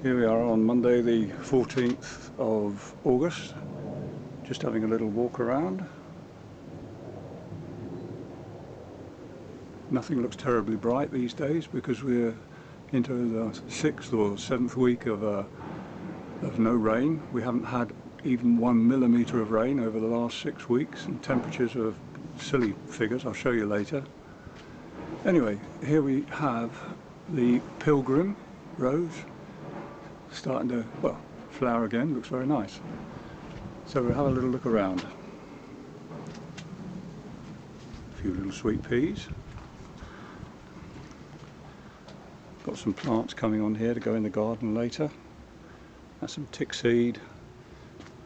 Here we are on Monday the 14th of August, just having a little walk around. Nothing looks terribly bright these days because we're into the 6th or 7th week of no rain. We haven't had even 1 millimetre of rain over the last 6 weeks, and temperatures are silly figures, I'll show you later. Anyway, here we have the pilgrim rose starting to, well, flower again, looks very nice. So we'll have a little look around. A few little sweet peas. Got some plants coming on here to go in the garden later. That's some tick seed,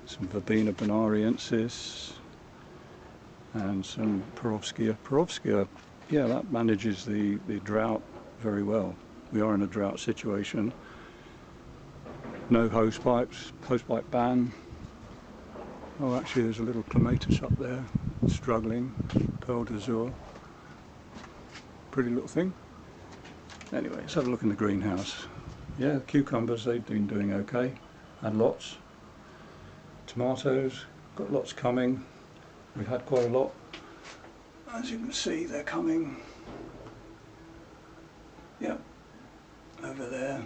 some Verbena Bonariensis and some Perovskia. Perovskia, yeah, that manages the drought very well. We are in a drought situation. No hosepipes, hosepipe ban. Oh, actually there's a little clematis up there, struggling, Pearl d'Azur. Pretty little thing. Anyway, let's have a look in the greenhouse. Yeah, cucumbers, they've been doing okay, and lots. Tomatoes, got lots coming. We've had quite a lot. As you can see, they're coming. Yep, over there.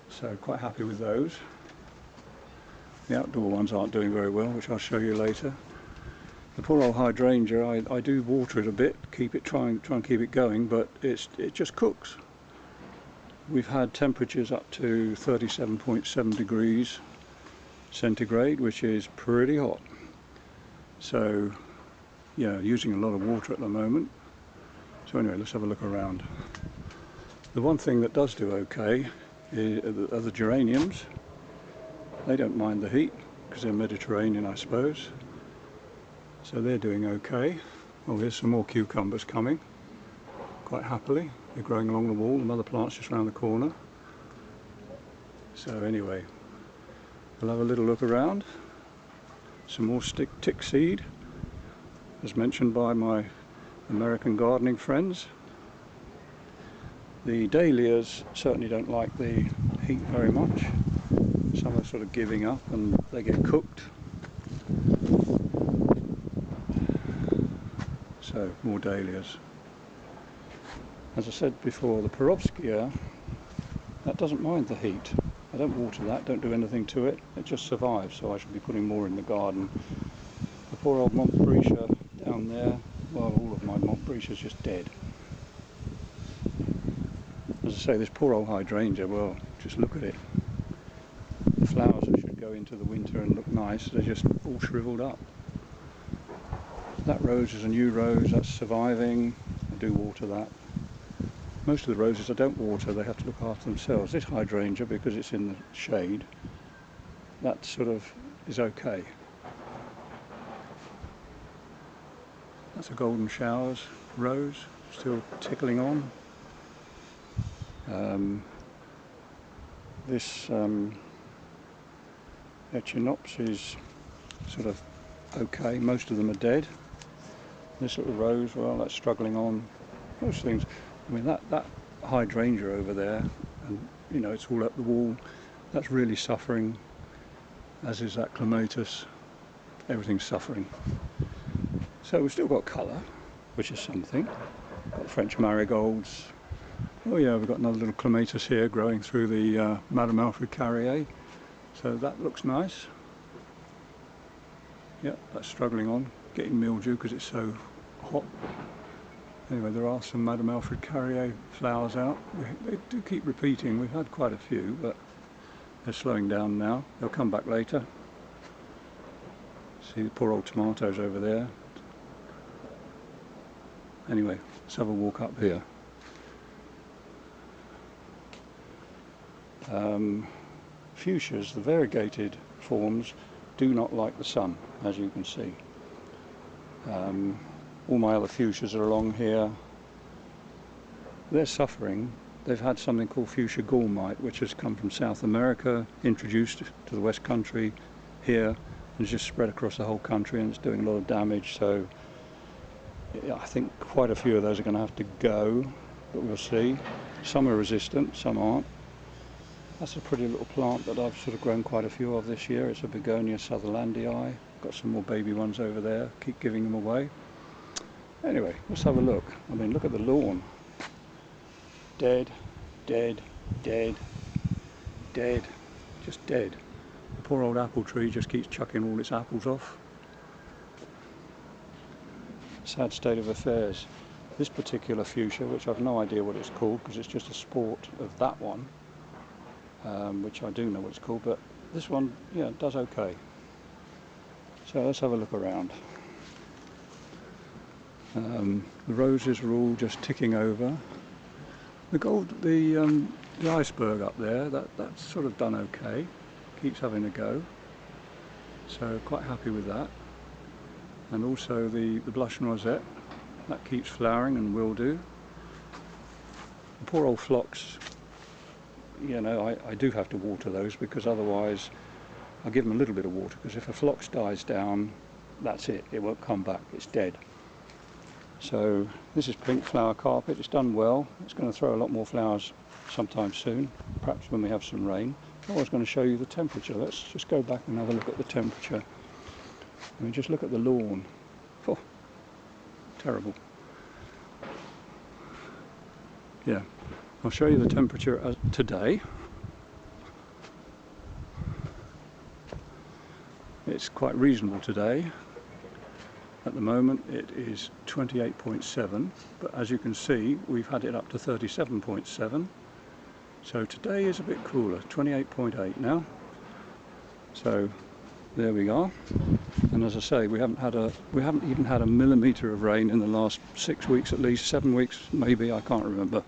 So quite happy with those. The outdoor ones aren't doing very well, which I'll show you later. The poor old hydrangea, I do water it a bit, try and keep it going, but it just cooks. We've had temperatures up to 37.7 degrees centigrade, which is pretty hot. So yeah, using a lot of water at the moment. So anyway, let's have a look around. The one thing that does do okay are the geraniums. They don't mind the heat because they're Mediterranean, I suppose. So they're doing okay. Oh, here's some more cucumbers coming, quite happily. They're growing along the wall, and other plants just around the corner. So anyway, we'll have a little look around. Some more tick seed, as mentioned by my American gardening friends. The dahlias certainly don't like the heat very much. Some are sort of giving up and they get cooked. So more dahlias. As I said before, the Perovskia, that doesn't mind the heat. I don't water that, don't do anything to it. It just survives, so I should be putting more in the garden. The poor old Montbretia down there, well, all of my Montbretia's just dead. As I say, this poor old hydrangea, well, just look at it. The flowers that should go into the winter and look nice, they're just all shriveled up. That rose is a new rose, that's surviving. I do water that. Most of the roses I don't water, they have to look after themselves. This hydrangea, because it's in the shade, that sort of is okay. That's a golden showers rose, still tickling on. This Echinops is sort of okay, most of them are dead. This little rose, well, that's struggling on. Most things, I mean, that hydrangea over there, and you know, it's all up the wall, that's really suffering, as is that clematis. Everything's suffering. So we've still got colour, which is something. Got French marigolds. Oh yeah, we've got another little clematis here growing through the Madame Alfred Carrier. So that looks nice. Yep, that's struggling on, getting mildew because it's so hot. Anyway, there are some Madame Alfred Carrier flowers out. They do keep repeating. We've had quite a few, but they're slowing down now. They'll come back later. See the poor old tomatoes over there. Anyway, let's have a walk up here. Fuchsias, the variegated forms, do not like the sun, as you can see. All my other fuchsias are along here. They're suffering. They've had something called fuchsia gallmite, which has come from South America, introduced to the West Country here, and it's just spread across the whole country, and it's doing a lot of damage. So I think quite a few of those are going to have to go. but we'll see. Some are resistant, some aren't. That's a pretty little plant that I've sort of grown quite a few of this year. It's a Begonia Sutherlandii. Got some more baby ones over there, keep giving them away. Anyway, let's have a look. I mean, look at the lawn. Dead, dead, dead, dead, just dead. The poor old apple tree just keeps chucking all its apples off. Sad state of affairs. This particular fuchsia, which I've no idea what it's called because it's just a sport of that one, which I do know what it's called, but this one, yeah, does okay. So let's have a look around. The roses are all just ticking over. The iceberg up there, that's sort of done okay. Keeps having a go. So quite happy with that. And also the blush rosette, that keeps flowering and will do. The poor old phlox, you know, I do have to water those because otherwise I'll give them a little bit of water, because if a phlox dies down, that's it, it won't come back, it's dead. So this is pink flower carpet. It's done well. It's going to throw a lot more flowers sometime soon, perhaps when we have some rain. I was going to show you the temperature. Let's just go back and have a look at the temperature. I mean, just look at the lawn. Oh, terrible. Yeah, I'll show you the temperature as today. It's quite reasonable today. At the moment it is 28.7, but as you can see we've had it up to 37.7. So today is a bit cooler, 28.8 now. So there we are. And as I say, we haven't even had a millimetre of rain in the last 6 weeks, at least 7 weeks maybe, I can't remember.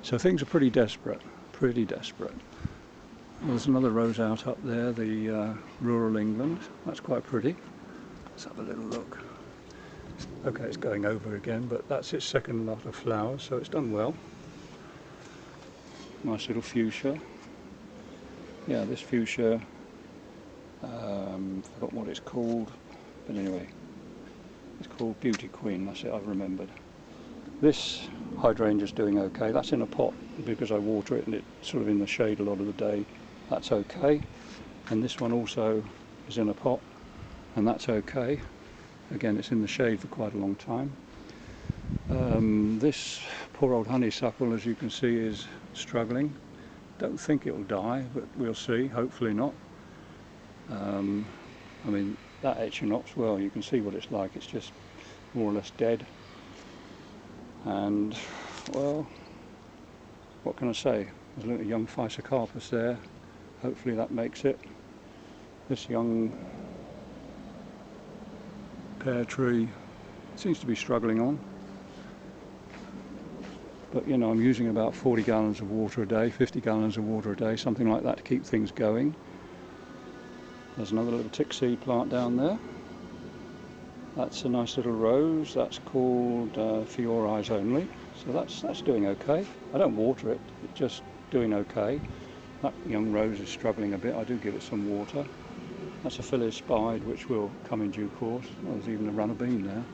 So things are pretty desperate, pretty desperate. There's another rose out up there, the Rural England. That's quite pretty. Let's have a little look. Okay, it's going over again, but that's its second lot of flowers, so it's done well. Nice little fuchsia. Yeah, this fuchsia, forgot what it's called, but anyway, it's called Beauty Queen, that's it, I've remembered. This hydrangea's doing okay. That's in a pot because I water it and it's sort of in the shade a lot of the day. That's okay. And this one also is in a pot, and that's okay. Again, it's in the shade for quite a long time. This poor old honeysuckle, as you can see, is struggling. Don't think it'll die, but we'll see, hopefully not. I mean, that echinops, well, you can see what it's like. It's just more or less dead. And, well, what can I say? There's a little young Physocarpus there. Hopefully that makes it. This young pear tree seems to be struggling on, but you know, I'm using about 40 gallons of water a day, 50 gallons of water a day, something like that, to keep things going. There's another little tick seed plant down there. That's a nice little rose. That's called For Your Eyes Only. So that's doing okay. I don't water it, it's just doing okay. That young rose is struggling a bit. I do give it some water. That's a Phyllis Spide, which will come in due course. Well, there's even a runner bean there.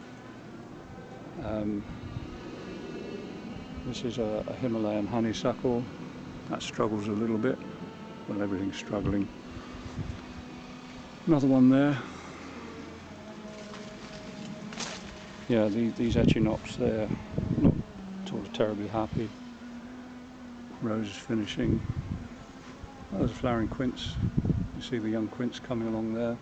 This is a Himalayan honeysuckle. That struggles a little bit. Well, everything's struggling. Another one there. Yeah, these echinops, they're not sort of terribly happy. Rose is finishing. Oh, there's a flowering quince. You see the young quince coming along there.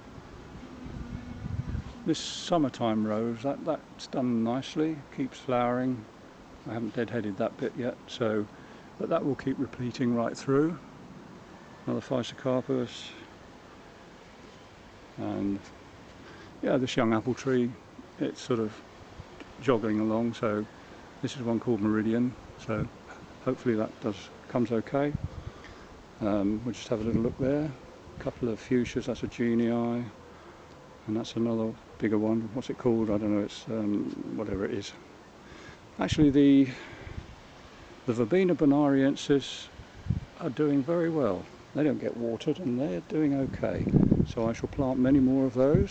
This summertime rose, that's done nicely, keeps flowering. I haven't deadheaded that bit yet, so, but that will keep repeating right through. Another Physocarpus. And yeah, this young apple tree, it's sort of jogging along, so this is one called Meridian, so hopefully that comes okay. We'll just have a little look there. A couple of fuchsias, that's a genii, and that's another bigger one. What's it called? I don't know, it's whatever it is. Actually, the Verbena Bonariensis are doing very well. They don't get watered and they're doing okay. So I shall plant many more of those.